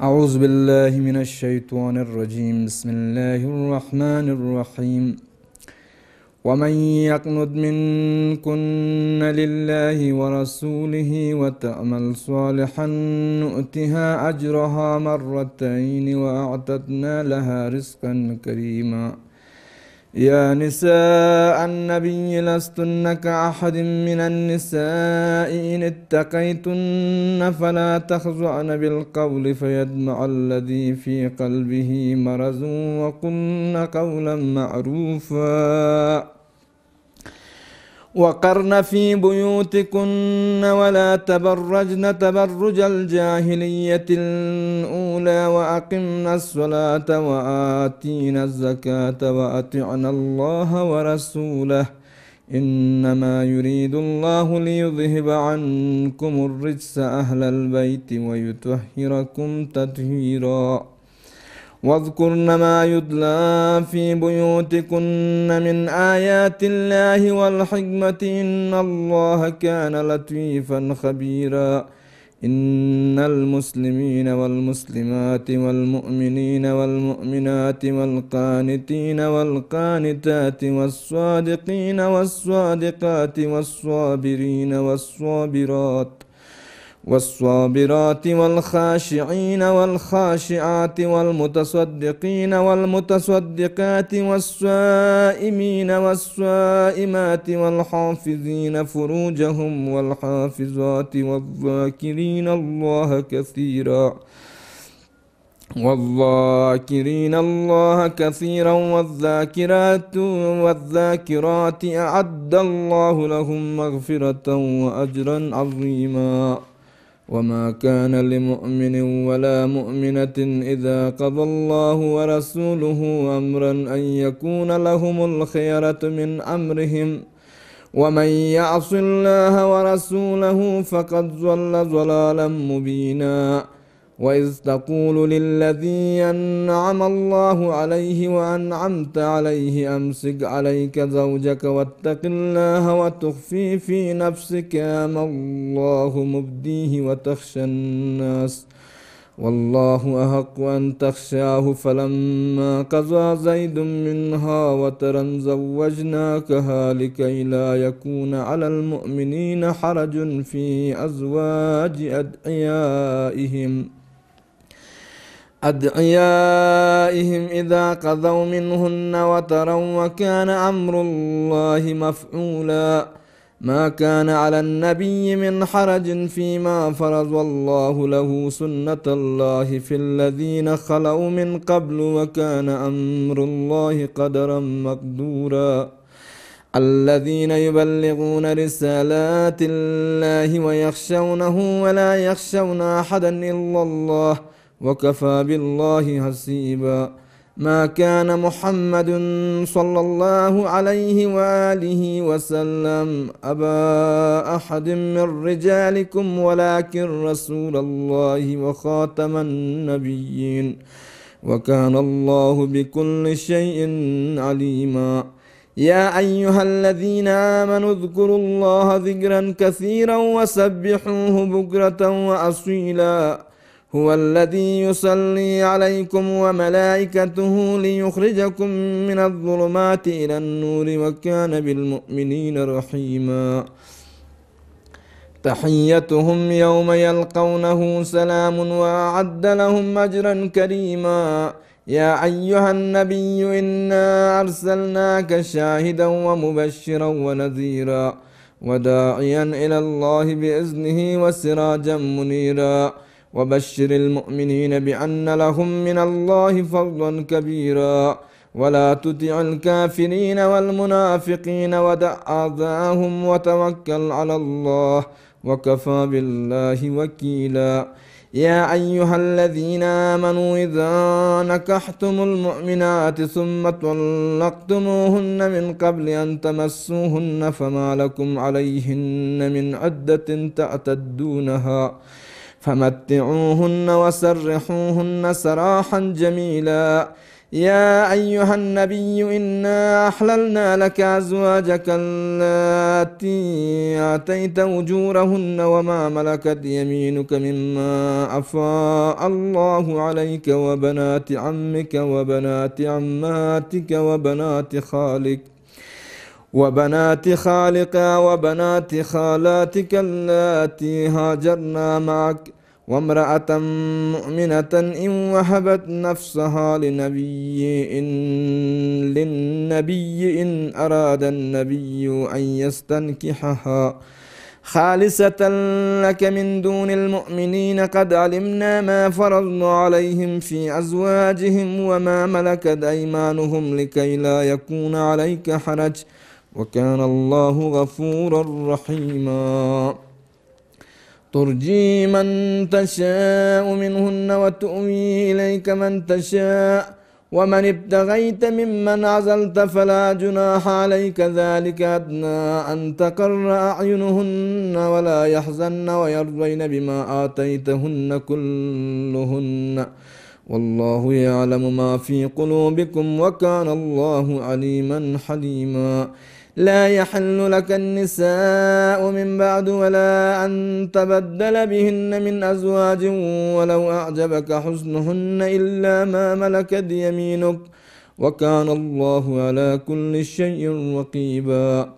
أعوذ بالله من الشيطان الرجيم. بسم الله الرحمن الرحيم. ومن يقنت منكن لله ورسوله وتأمل صالحا نؤتها أجرها مرتين وأعتدنا لها رزقا كريما. يا نساء النبي لستن كأحد من النساء إن اتقيتن فلا تخضعن بالقول فيطمع الذي في قلبه مرض وقلن قولا معروفا وقرن في بيوتكن ولا تبرجن تبرج الجاهلية الأولى وأقمنا الصلاة وآتينا الزكاة وأطعنا الله ورسوله إنما يريد الله ليذهب عنكم الرجس أهل البيت ويطهركم تطهيرا. واذكرن ما يتلى في بيوتكن من آيات الله والحكمة إن الله كان لطيفا خبيرا. إن المسلمين والمسلمات والمؤمنين والمؤمنات والقانتين والقانتات والصادقين والصادقات والصابرات والخاشعين والخاشعات والمتصدقين والمتصدقات والصائمين والصائمات والحافظين فروجهم والحافظات والذاكرين الله كثيرا والذاكرات أعد الله لهم مغفرة وأجرا عظيما. وما كان لمؤمن ولا مؤمنة إذا قضى الله ورسوله أمرا أن يكون لهم الخيرة من أمرهم ومن يعص الله ورسوله فقد ضل ضلالا مبينا. وإذ تقول للذي أنعم الله عليه وأنعمت عليه أمسك عليك زوجك واتق الله وتخفي في نفسك ما الله مبديه وتخشى الناس والله أحق أن تخشاه فلما قضى زيد منها وترا زوجناكها لكي لا يكون على المؤمنين حرج في أزواج أدعيائهم إذا قضوا منهن وترا وكان أمر الله مفعولا. ما كان على النبي من حرج فيما فرض الله له سنة الله في الذين خلوا من قبل وكان أمر الله قدرا مقدورا. الذين يبلغون رسالات الله ويخشونه ولا يخشون أحدا إلا الله وكفى بالله حسيبا. ما كان محمد صلى الله عليه وآله وسلم أبا أحد من رجالكم ولكن رسول الله وخاتم النبيين وكان الله بكل شيء عليما. يا أيها الذين آمنوا اذكروا الله ذكرا كثيرا وسبحوه بكرة وأصيلا. هو الذي يصلي عليكم وملائكته ليخرجكم من الظلمات إلى النور وكان بالمؤمنين رحيما. تحيتهم يوم يلقونه سلام وأعد لهم أجرا كريما. يا أيها النبي إنا أرسلناك شاهدا ومبشرا ونذيرا وداعيا إلى الله بإذنه وسراجا منيرا. وبشر المؤمنين بأن لهم من الله فضلا كبيرا. ولا تطع الكافرين والمنافقين ودع أعداءهم وتوكل على الله وكفى بالله وكيلا. يا أيها الذين آمنوا إذا نكحتم المؤمنات ثم طلقتموهن من قبل أن تمسوهن فما لكم عليهن من عدة تعتدونها فمتعوهن وسرحوهن سراحا جميلا. يا أيها النبي إنا أحللنا لك أزواجك اللاتي آتيت أجورهن وما ملكت يمينك مما أفاء الله عليك وبنات عمك وبنات عماتك وبنات خالك وبنات خالاتك اللاتي هاجرنا معك وامرأة مؤمنة إن وهبت نفسها للنبي إن أراد النبي أن يستنكحها خالصة لك من دون المؤمنين قد علمنا ما فرضنا عليهم في أزواجهم وما ملكت أيمانهم لكي لا يكون عليك حرج وكان الله غفورا رحيما ترجي من تشاء منهن وتؤوي إليك من تشاء ومن ابتغيت ممن عزلت فلا جناح عليك ذلك أدنى أن تقر أعينهن ولا يحزن ويرضين بما آتيتهن كلهن والله يعلم ما في قلوبكم وكان الله عليما حليما لا يحل لك النساء من بعد ولا أن تبدل بهن من أزواج ولو أعجبك حسنهن إلا ما ملكت يمينك وكان الله على كل شيء رقيبا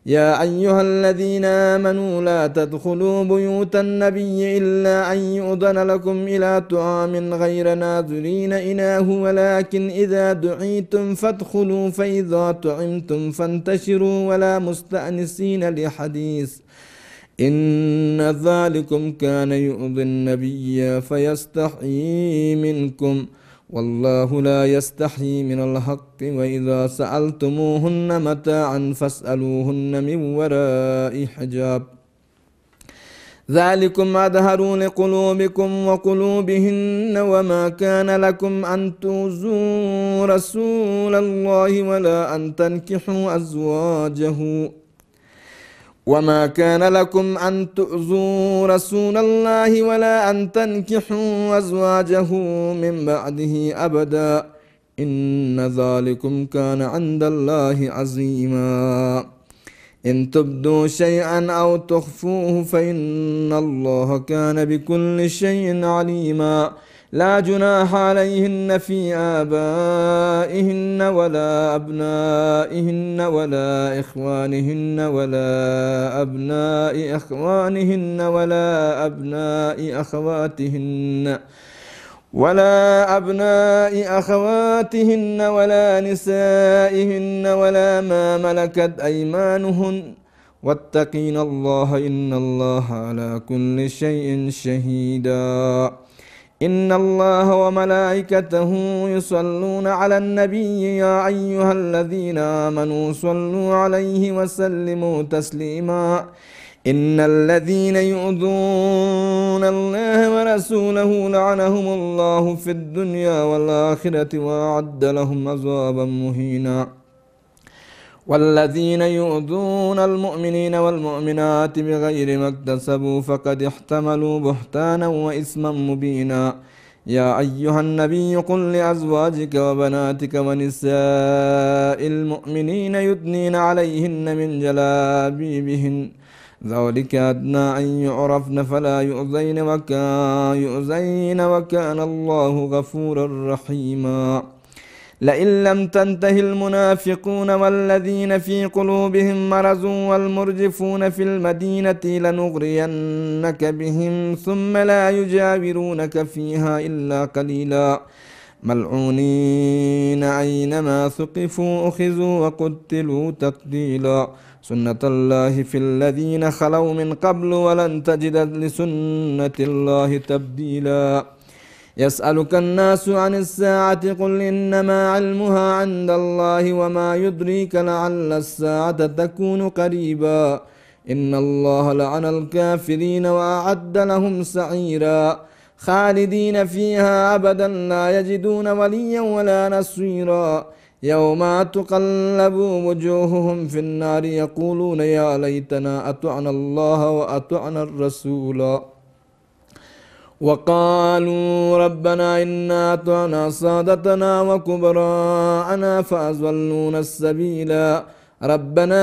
يا أيها الذين آمنوا لا تدخلوا بيوت النبي إلا أن يؤذن لكم إلى طعام غير ناظرين إناه ولكن إذا دعيتم فادخلوا فإذا طعمتم فانتشروا ولا مستأنسين لحديث إن ذلكم كان يؤذي النبي فيستحيي منكم والله لا يستحيي من الحق وإذا سألتموهن متاعا فاسألوهن من وراء حجاب ذلكم أظهر لقلوبكم وقلوبهن وما كان لكم أن تؤذوا رسول الله ولا أن تنكحوا أزواجه وما كان لكم أن تؤذوا رسول الله ولا أن تنكحوا أزواجه من بعده أبدا إن ذلكم كان عند الله عظيما إن تبدوا شيئا أو تخفوه فإن الله كان بكل شيء عليما لا جناح عليهن في آبائهن ولا أبنائهن ولا إخوانهن ولا أبناء أخوانهن ولا أبناء أخواتهن ولا نسائهن ولا ما ملكت أيمانهن واتقين الله إن الله على كل شيء شهيدا إن الله وملائكته يصلون على النبي يا أيها الذين آمنوا صلوا عليه وسلموا تسليما إن الذين يؤذون الله ورسوله لعنهم الله في الدنيا والآخرة وأعد لهم عذابا مهينا والذين يؤذون المؤمنين والمؤمنات بغير ما اكتسبوا فقد احتملوا بهتانا وإثما مبينا يا أيها النبي قل لأزواجك وبناتك ونساء المؤمنين يدنين عليهن من جلابيبهن ذلك أدنى أن يعرفن فلا يؤذين وكان الله غفورا رحيما لئن لم تنته المنافقون والذين في قلوبهم مرض والمرجفون في المدينة لنغرينك بهم ثم لا يجاورونك فيها إلا قليلا ملعونين أينما ثقفوا أخذوا وقتلوا تقتيلا سنة الله في الذين خلوا من قبل ولن تجد لسنة الله تبديلا يسألك الناس عن الساعة قل إنما علمها عند الله وما يدريك لعل الساعة تكون قريبا إن الله لعن الكافرين وأعد لهم سعيرا خالدين فيها أبدا لا يجدون وليا ولا نصيرا يوم تقلب وجوههم في النار يقولون يا ليتنا أطعنا الله وأطعنا الرسولا وقالوا ربنا إنا أطعنا سادتنا وكبراءنا فأضلونا السبيلا ربنا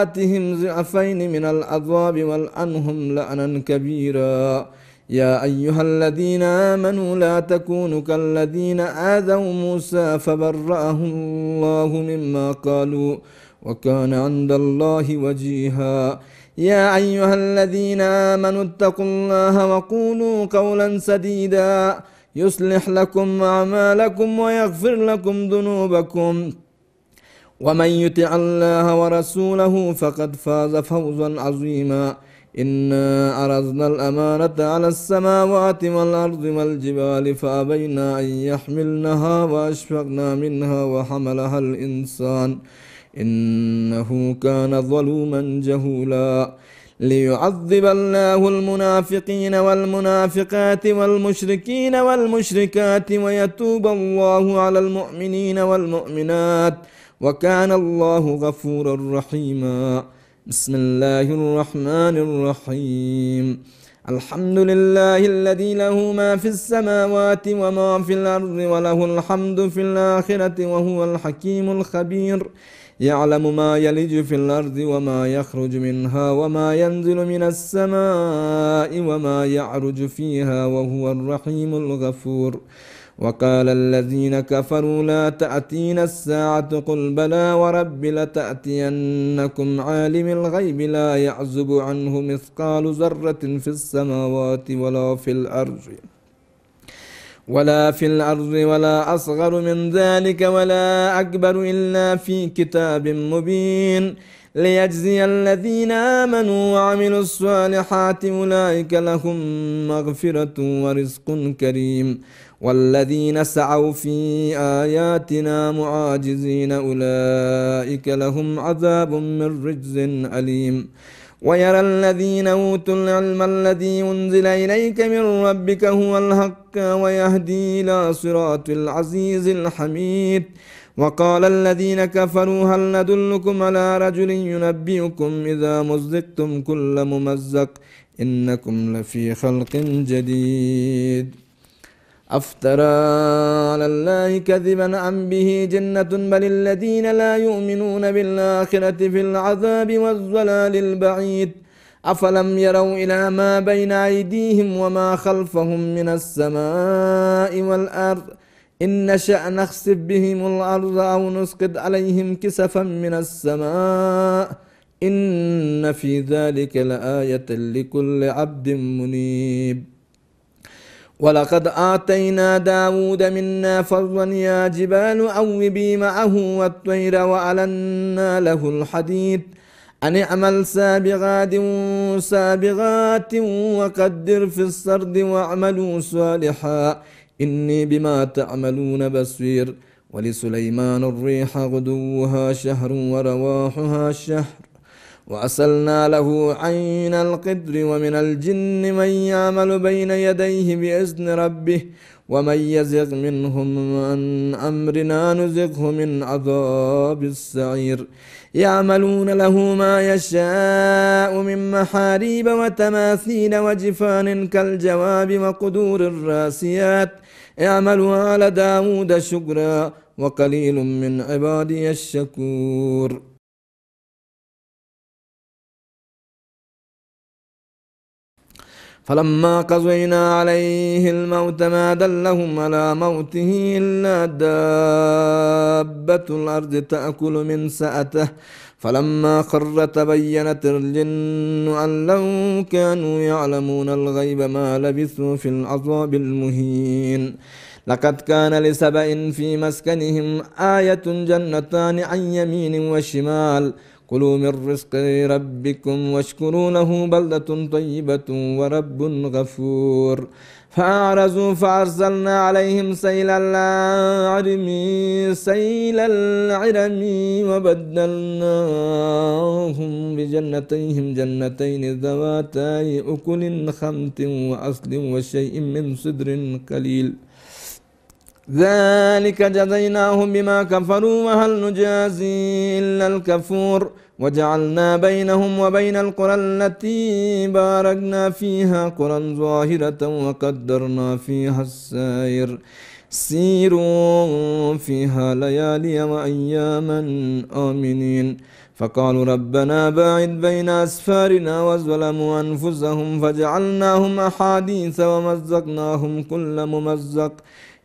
آتهم ضعفين من العذاب والعنهم لعنا كبيرا يا أيها الذين آمنوا لا تكونوا كالذين آذوا موسى فبرأه الله مما قالوا وكان عند الله وجيها يا أيها الذين آمنوا اتقوا الله وقولوا قولا سديدا يصلح لكم أعمالكم ويغفر لكم ذنوبكم ومن يطع الله ورسوله فقد فاز فوزا عظيما إنا عرضنا الأمانة على السماوات والأرض والجبال فأبينا أن يحملنها وأشفقنا منها وحملها الإنسان إنه كان ظلوما جهولا ليعذب الله المنافقين والمنافقات والمشركين والمشركات ويتوب الله على المؤمنين والمؤمنات وكان الله غفورا رحيما بسم الله الرحمن الرحيم الحمد لله الذي له ما في السماوات وما في الأرض وله الحمد في الآخرة وهو الحكيم الخبير يعلم ما يلج في الأرض وما يخرج منها وما ينزل من السماء وما يعرج فيها وهو الرحيم الغفور وقال الذين كفروا لا تأتينا الساعة قل بلى ورب لتأتينكم عالم الغيب لا يعزب عنه مثقال ذرة في السماوات ولا في الأرض ولا أصغر من ذلك ولا أكبر إلا في كتاب مبين ليجزي الذين آمنوا وعملوا الصالحات أولئك لهم مغفرة ورزق كريم والذين سعوا في آياتنا معاجزين أولئك لهم عذاب من رجز أليم ويرى الذين أوتوا العلم الذي أنزل إليك من ربك هو الحق ويهدي إلى صراط العزيز الحميد وقال الذين كفروا هل ندلكم على رجل ينبئكم إذا مزقتم كل ممزق إنكم لفي خلق جديد أفترى على الله كذبا أم به جنة بل الذين لا يؤمنون بالآخرة في العذاب والضلال البعيد أفلم يروا إلى ما بين أيديهم وما خلفهم من السماء والأرض إن نشأ نخسف بهم الأرض أو نسقط عليهم كسفا من السماء إن في ذلك لآية لكل عبد منيب ولقد آتينا داود منا فضلا يا جبال أوبي معه والطير وألنا له الحديد أن اعمل سابغات وقدر في السرد واعملوا صالحا إني بما تعملون بصير ولسليمان الريح غدوها شهر ورواحها شهر وأسلنا له عين القدر ومن الجن من يعمل بين يديه بإذن ربه ومن يزغ منهم عن أمرنا نزغه من عذاب السعير يعملون له ما يشاء من محاريب وتماثيل وجفان كالجواب وقدور الراسيات اعملوا على داود شكرا وقليل من عبادي الشكور فلما قضينا عليه الموت ما دلهم على موته إلا دابة الأرض تأكل من سأته فلما خر تبينت الجن أن لو كانوا يعلمون الغيب ما لبثوا في العذاب المهين لقد كان لسبإ في مسكنهم آية جنتان عن يمين وشمال كلوا من رزق ربكم واشكروا له بلدة طيبة ورب غفور فأعرضوا فأرسلنا عليهم سيل العرم وبدلناهم بجنتيهم جنتين ذواتي أكل خمط وأصل وشيء من صدر قليل ذلك جزيناهم بما كفروا وهل نجازي إلا الكفور وجعلنا بينهم وبين القرى التي باركنا فيها قرى ظاهرة وقدرنا فيها السير سيروا فيها ليالي وأياما آمنين فقالوا ربنا باعد بين أسفارنا وظلموا أنفسهم فجعلناهم أحاديث ومزقناهم كل ممزق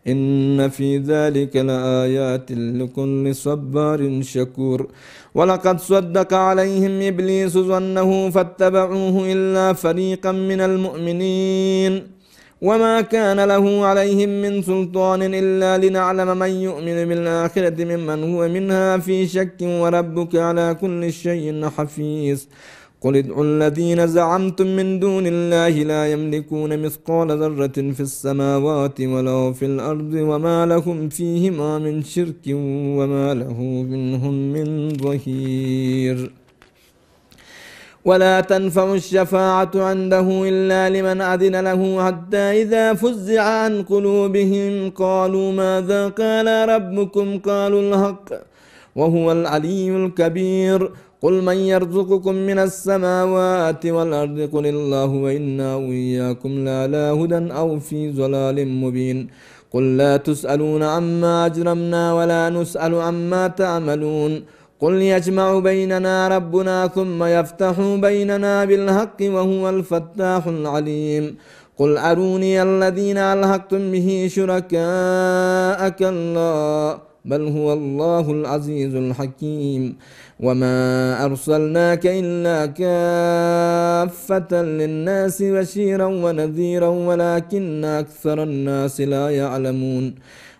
إن في ذلك لآيات لكل صبار شكور ولقد صدق عليهم إبليس ظنه فاتبعوه إلا فريقا من المؤمنين وما كان له عليهم من سلطان إلا لنعلم من يؤمن بالآخرة ممن هو منها في شك وربك على كل شيء حفيظ قل ادعوا الذين زعمتم من دون الله لا يملكون مثقال ذرة في السماوات ولا في الأرض وما لهم فيهما من شرك وما له منهم من ظهير ولا تنفع الشفاعة عنده إلا لمن أذن له حتى إذا فزع عن قلوبهم قالوا ماذا قال ربكم قالوا الحق وهو العلي الكبير قل من يرزقكم من السماوات والأرض قل الله وإنا وإياكم لعلى هدى أو في ضلال مبين قل لا تسألون عما أجرمنا ولا نسأل عما تعملون قل يجمع بيننا ربنا ثم يفتح بيننا بالحق وهو الفتاح العليم قل أروني الذين ألحقتم به شركاء كلا بل هو الله العزيز الحكيم وما أرسلناك إلا كافة للناس بشيرا ونذيرا ولكن أكثر الناس لا يعلمون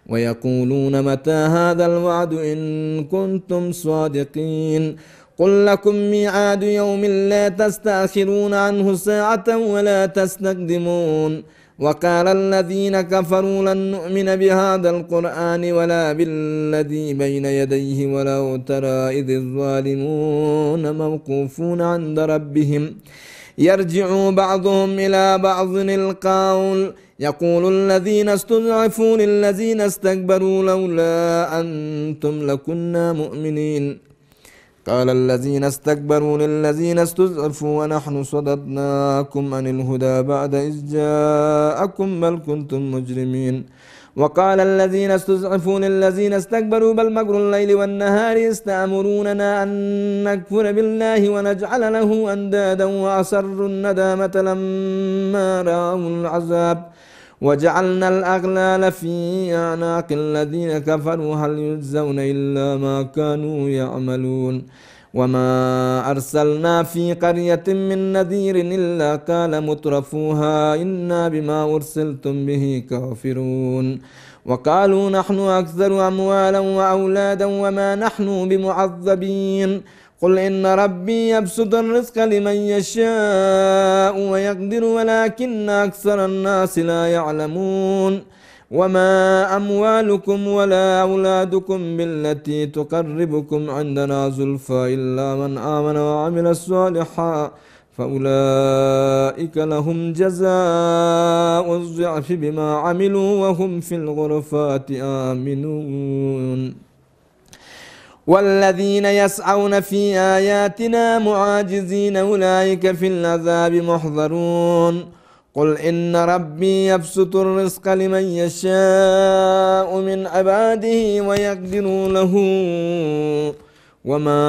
ويقولون متى هذا الوعد إن كنتم صادقين قل لكم ميعاد يوم لا تستأخرون عنه ساعة ولا تستقدمون وقال الذين كفروا لن نؤمن بهذا القرآن ولا بالذي بين يديه ولو ترى إذ الظالمون موقوفون عند ربهم يرجع بعضهم إلى بعض القول يقول الذين استضعفوا للذين استكبروا لولا أنتم لكنا مؤمنين قال الذين استكبروا للذين استضعفوا ونحن صددناكم عن الهدى بعد إذ جاءكم بل كنتم مجرمين وقال الذين استضعفوا للذين استكبروا بل مكر الليل والنهار استأمروننا أن نكفر بالله ونجعل له أندادا وأسروا الندامة لما رأوا العذاب وجعلنا الأغلال في أعناق الذين كفروا هل يجزون إلا ما كانوا يعملون وما أرسلنا في قرية من نذير إلا قال مترفوها إنا بما أرسلتم به كافرون وقالوا نحن أكثر أموالا وأولادا وما نحن بمعذبين قل إن ربي يبسط الرزق لمن يشاء ويقدر ولكن أكثر الناس لا يعلمون وما أموالكم ولا أولادكم بالتي تقربكم عندنا زلفى إلا من آمن وعمل صالحا فأولئك لهم جزاء الضعف بما عملوا وهم في الغرفات آمنون والذين يسعون في آياتنا معاجزين أولئك في العذاب محضرون قل إن ربي يبسط الرزق لمن يشاء من عباده ويقدر له وما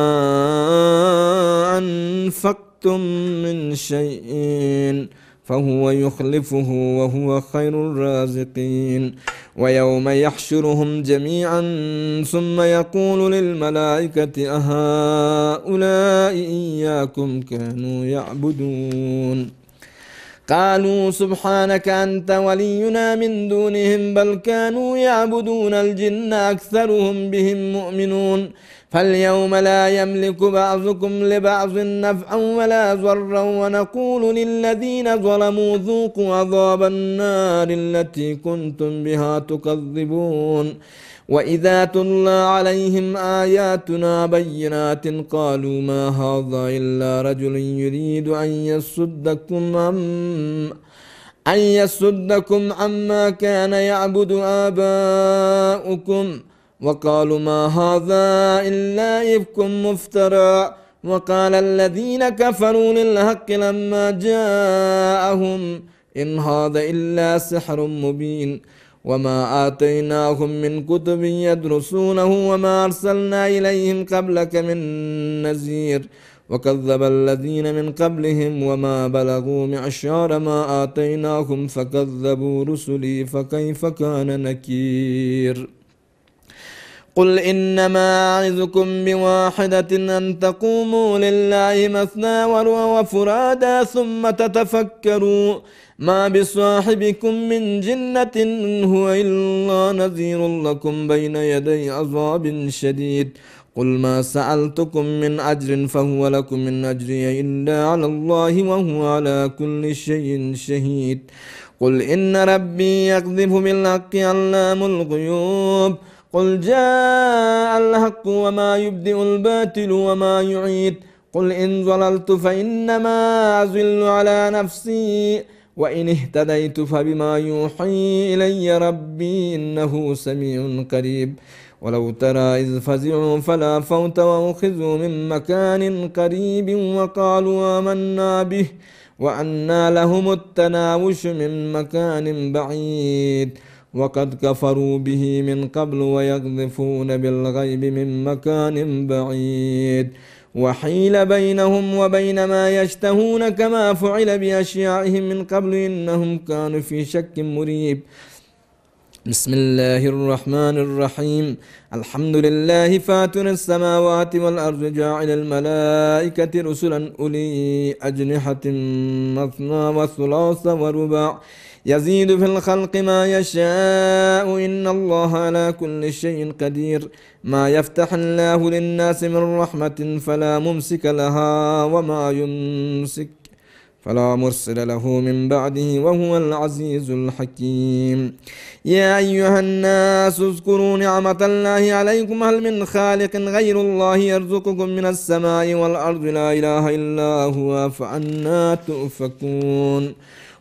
أنفقتم من شيء فهو يخلفه وهو خير الرازقين ويوم يحشرهم جميعا ثم يقول للملائكة أهؤلاء إياكم كانوا يعبدون قالوا سبحانك أنت ولينا من دونهم بل كانوا يعبدون الجن أكثرهم بهم مؤمنون فاليوم لا يملك بعضكم لبعض نفعا ولا ضرا ونقول للذين ظلموا ذوقوا عذاب النار التي كنتم بها تكذبون وإذا تتلى عليهم آياتنا بينات قالوا ما هذا إلا رجل يريد أن يصدكم أن يصدكم عما كان يعبد آباؤكم وقالوا ما هذا إلا إفك مفترى وقال الذين كفروا للحق لما جاءهم إن هذا إلا سحر مبين وما آتيناهم من كتب يدرسونه وما أرسلنا إليهم قبلك من نذير وكذب الذين من قبلهم وما بلغوا معشار ما آتيناهم فكذبوا رسلي فكيف كان نكير قل إنما أعظكم بواحدة أن تقوموا لله مثنى وفرادا ثم تتفكروا ما بصاحبكم من جنة إن هو إلا نذير لكم بين يدي عذاب شديد قل ما سألتكم من أجر فهو لكم من أجري إلا على الله وهو على كل شيء شهيد قل إن ربي يقذف بالحق علام الغيوب قل جاء الحق وما يبدئ الباطل وما يعيد قل إن ضللت فإنما أضل على نفسي وإن اهتديت فبما يوحي إلي ربي إنه سميع قريب ولو ترى إذ فزعوا فلا فوت وأخذوا من مكان قريب وقالوا آمنا به وأنى لهم التناوش من مكان بعيد وقد كفروا به من قبل ويقذفون بالغيب من مكان بعيد وحيل بينهم وبين ما يشتهون كما فعل بأشياعهم من قبل إنهم كانوا في شك مريب بسم الله الرحمن الرحيم الحمد لله فاطر السماوات والأرض جاعل الملائكة رسلا أولي أجنحة مثنى وثلاث ورباع يزيد في الخلق ما يشاء إن الله على كل شيء قدير ما يفتح الله للناس من رحمة فلا ممسك لها وما يمسك فلا مرسل له من بعده وهو العزيز الحكيم يا أيها الناس اذكروا نعمة الله عليكم هل من خالق غير الله يرزقكم من السماء والأرض لا إله إلا هو فأنى تؤفكون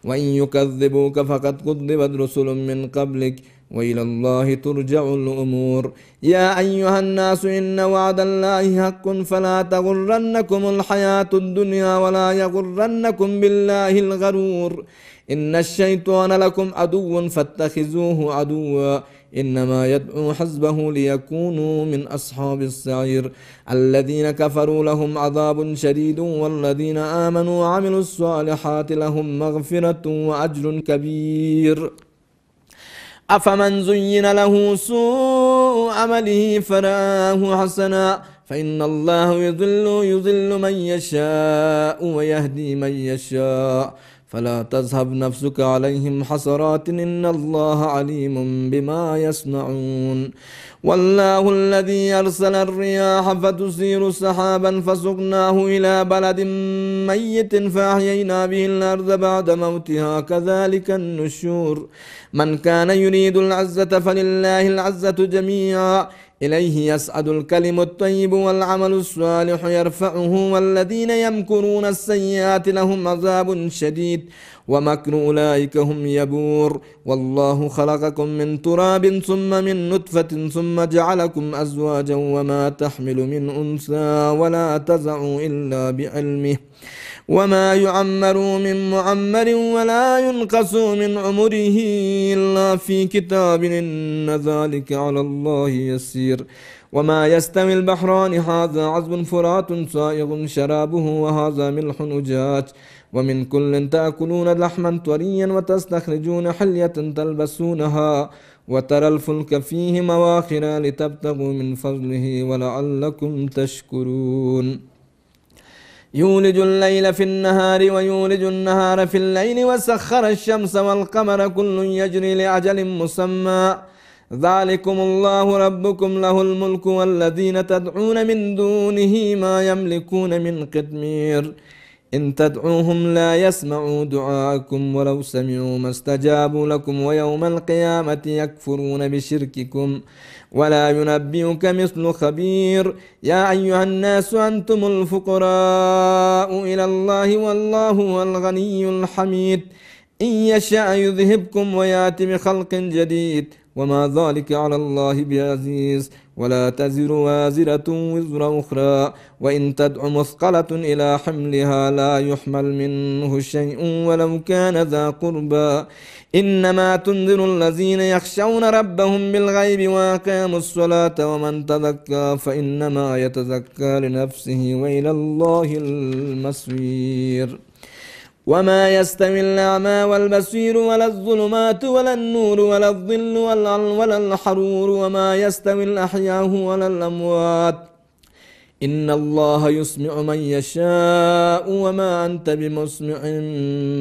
وإن يكذبوك فقد كذبت رسل من قبلك وإلى الله ترجع الأمور يا أيها الناس إن وعد الله حق فلا تغرنكم الحياة الدنيا ولا يغرنكم بالله الغرور إن الشيطان لكم عدو فاتخذوه عدوا إنما يدعو حزبه ليكونوا من أصحاب السعير الذين كفروا لهم عذاب شديد والذين آمنوا وعملوا الصالحات لهم مغفرة وأجر كبير أفمن زين له سوء عمله فرآه حسنا فإن الله يضل من يشاء ويهدي من يشاء فلا تذهب نفسك عليهم حسرات إن الله عليم بما يصنعون والله الذي أرسل الرياح فتثير سحابا فسقناه إلى بلد ميت فأحيينا به الأرض بعد موتها كذلك النشور من كان يريد العزة فلله العزة جميعا إليه يسعد الكلم الطيب والعمل الصالح يرفعه والذين يمكرون السيئات لهم عذاب شديد ومكر أولئك هم يبور والله خلقكم من تراب ثم من نطفة ثم جعلكم أزواجا وما تحمل من أنثى ولا تضع إلا بعلمه وما يعمر من معمر ولا ينقص من عمره إلا في كتاب إن ذلك على الله يسير وما يستوي البحران هذا عذب فرات سائغ شرابه وهذا ملح أجاج ومن كل تأكلون لحما طريا وتستخرجون حلية تلبسونها وترى الفلك فيه مواخر لتبتغوا من فضله ولعلكم تشكرون يولج الليل في النهار ويولج النهار في الليل وسخر الشمس والقمر كل يجري لأجل مسمى ذلكم الله ربكم له الملك والذين تدعون من دونه ما يملكون من قطمير إن تدعوهم لا يسمعوا دعاءكم ولو سمعوا ما استجابوا لكم ويوم القيامة يكفرون بشرككم ولا ينبئك مثل خبير يا أيها الناس أنتم الفقراء إلى الله والله هو الغني الحميد إن يشاء يذهبكم ويأتي بخلق جديد وما ذلك على الله بعزيز. ولا تزر وازرة وزر أخرى وإن تدع مثقلة إلى حملها لا يحمل منه شيء ولو كان ذا قربى إنما تنذر الذين يخشون ربهم بالغيب وأقاموا الصلاة ومن تزكى فإنما يتزكى لنفسه وإلى الله المصير. وما يستوي الأعمى والبصير ولا الظلمات ولا النور ولا الظل ولا الحرور وما يستوي الأحياء ولا الأموات إن الله يسمع من يشاء وما أنت بمسمع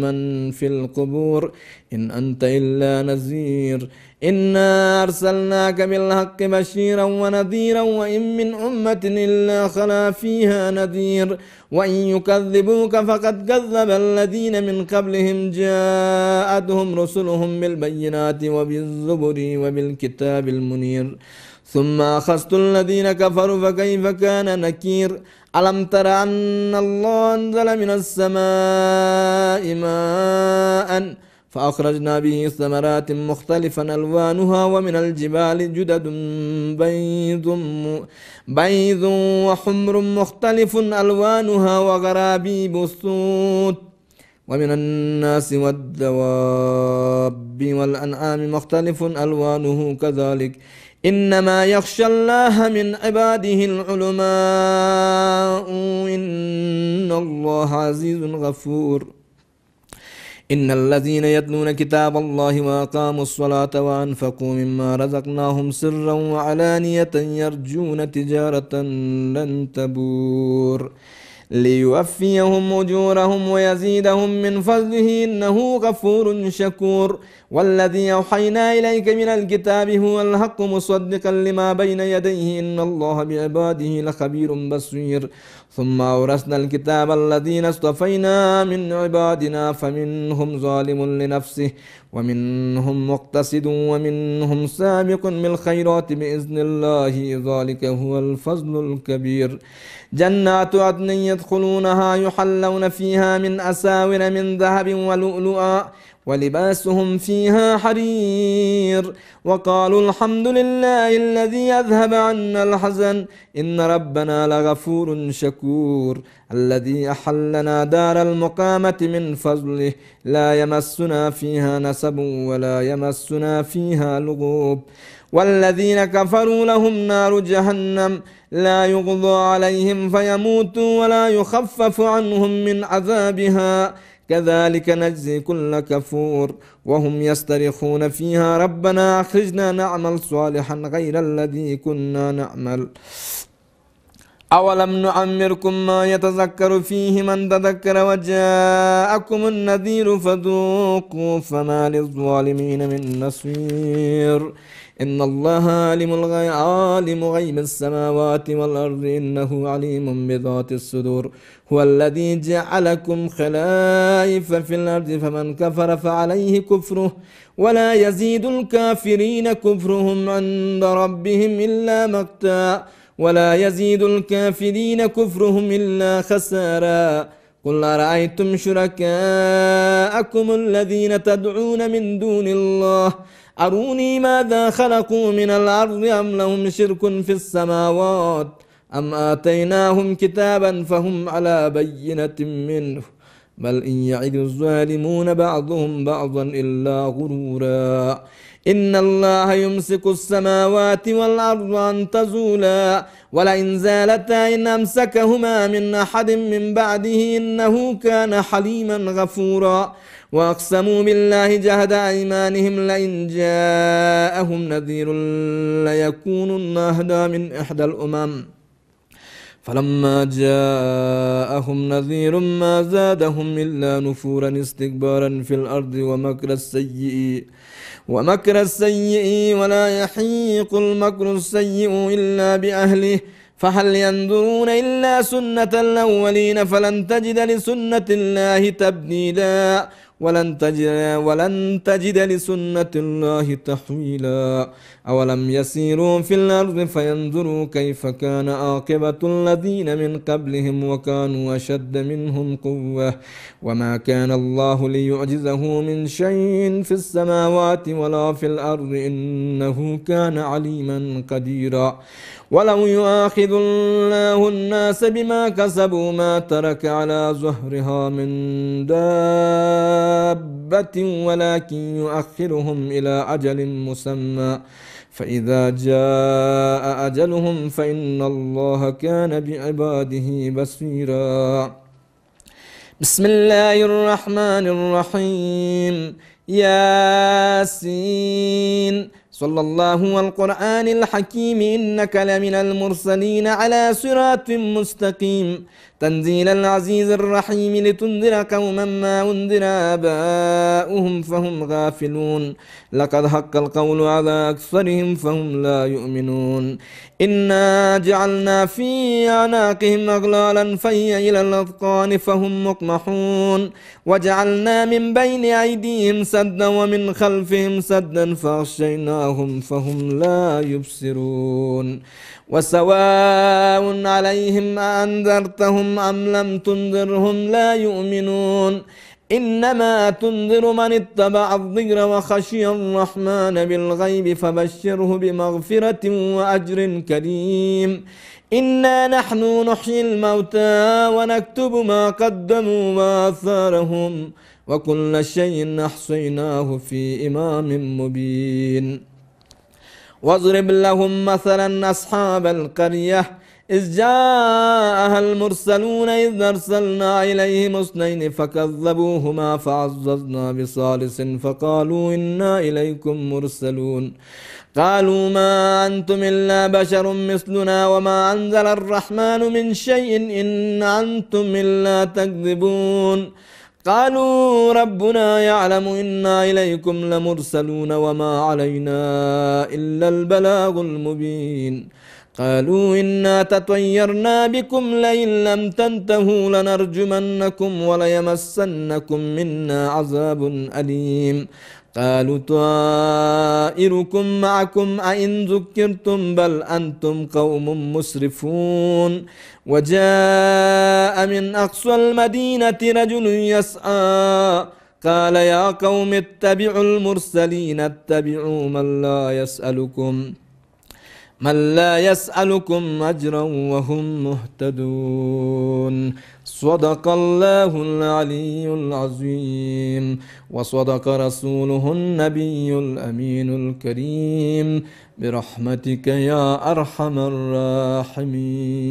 من في القبور إن أنت إلا نذير. إنا أرسلناك بالحق بشيرا ونذيرا وإن من أمة إلا خلا فيها نذير وإن يكذبوك فقد كذب الذين من قبلهم جاءتهم رسلهم بالبينات وبالزبر وبالكتاب المنير ثم أخذت الذين كفروا فكيف كان نكير. ألم تر أن الله أنزل من السماء ماء فأخرجنا به ثمرات مختلفا ألوانها ومن الجبال جدد بيض وحمر مختلف ألوانها وغرابيب سود ومن الناس والدواب والأنعام مختلف ألوانه كذلك إنما يخشى الله من عباده العلماء إن الله عزيز غفور. إن الذين يتلون كتاب الله وأقاموا الصلاة وأنفقوا مما رزقناهم سرا وعلانية يرجون تجارة لن تبور ليوفيهم أجورهم ويزيدهم من فضله إنه غفور شكور. والذي أوحينا إليك من الكتاب هو الحق مصدقا لما بين يديه إن الله بعباده لخبير بصير. ثم أورثنا الكتاب الذين اصطفينا من عبادنا فمنهم ظالم لنفسه ومنهم مقتصد ومنهم سابق بالخيرات بإذن الله ذلك هو الفضل الكبير. جنات عدن يدخلونها يحلون فيها من أساور من ذهب ولؤلؤا ولباسهم فيها حرير وقالوا الحمد لله الذي أذهب عنا الحزن إن ربنا لغفور شكور. الذي أحلنا دار المقامة من فضله لا يمسنا فيها نسب ولا يمسنا فيها لغوب. والذين كفروا لهم نار جهنم لا يقضى عليهم فيموتوا ولا يخفف عنهم من عذابها كذلك نجزي كل كفور. وهم يسترخون فيها ربنا أخرجنا نعمل صالحا غير الذي كنا نعمل أولم نعمركم ما يتذكر فيه من تذكر وجاءكم النذير فذوقوا فما للظالمين من نصير. إن الله عالم غيب السماوات والأرض إنه عليم بذات الصدور. هو الذي جعلكم خلائف في الأرض فمن كفر فعليه كفره ولا يزيد الكافرين كفرهم عند ربهم إلا مقتا ولا يزيد الكافرين كفرهم إلا خسارا. قل أرأيتم شركاءكم الذين تدعون من دون الله أروني ماذا خلقوا من الأرض أم لهم شرك في السماوات أم آتيناهم كتابا فهم على بينة منه بل إن يعد الظالمون بعضهم بعضا إلا غرورا. إن الله يمسك السماوات والأرض أن تزولا ولئن زالتا إن أمسكهما من أحد من بعده إنه كان حليما غفورا. وأقسموا بالله جهد أيمانهم لئن جاءهم نذير ليكونن أهدى من إحدى الأمم فلما جاءهم نذير ما زادهم إلا نفورا استكبارا في الأرض ومكر السيء ولا يحيق المكر السيء إلا بأهله فهل ينظرون إلا سنة الأولين فلن تجد لسنة الله تبديلا ولن تجد لسنة الله تحويلا أولم يسيروا في الأرض فينظروا كيف كان عاقبة الذين من قبلهم وكانوا أشد منهم قوة وما كان الله ليعجزه من شيء في السماوات ولا في الأرض إنه كان عليما قديرا ولو يؤاخذ الله الناس بما كسبوا ما ترك على ظهرها من دابة ولكن يؤخرهم إلى أجل مسمى فإذا جاء أجلهم فإن الله كان بعباده بصيرا بسم الله الرحمن الرحيم ياسين صلى الله والقرآن الحكيم إنك لمن المرسلين على صراط مستقيم تنزيل العزيز الرحيم لتنذر قوما ما أنذر آباؤهم فهم غافلون لقد حق القول على أكثرهم فهم لا يؤمنون إنا جعلنا في أعناقهم أغلالا فهي إلى الأذقان فهم مقمحون وجعلنا من بين أيديهم سدا ومن خلفهم سدا فأغشيناهم فهم لا يبصرون وسواء عليهم أأنذرتهم أم لم تنذرهم لا يؤمنون إنما تنذر من اتبع الذكر وخشي الرحمن بالغيب فبشره بمغفرة وأجر كريم إنا نحن نحيي الموتى ونكتب ما قدموا وآثارهم وكل شيء أحصيناه في إمام مبين واضرب لهم مثلا أصحاب القرية إذ جاءها المرسلون إذ أرسلنا إليهم اثنين فكذبوهما فعززنا بثالث فقالوا إنا إليكم مرسلون قالوا ما أنتم إلا بشر مثلنا وما أنزل الرحمن من شيء إن أنتم إلا تكذبون قالوا ربنا يعلم إنا إليكم لمرسلون وما علينا إلا البلاغ المبين قالوا إنا تطيرنا بكم لئن لم تنتهوا لنرجمنكم وليمسنكم منا عذاب أليم قالوا طائركم معكم أئن ذكرتم بل أنتم قوم مسرفون وجاء من أقصى المدينة رجل يسعى قال يا قوم اتبعوا المرسلين اتبعوا من لا يسألكم أجرا وهم مهتدون صدق الله العلي العظيم وصدق رسوله النبي الأمين الكريم برحمتك يا أرحم الراحمين.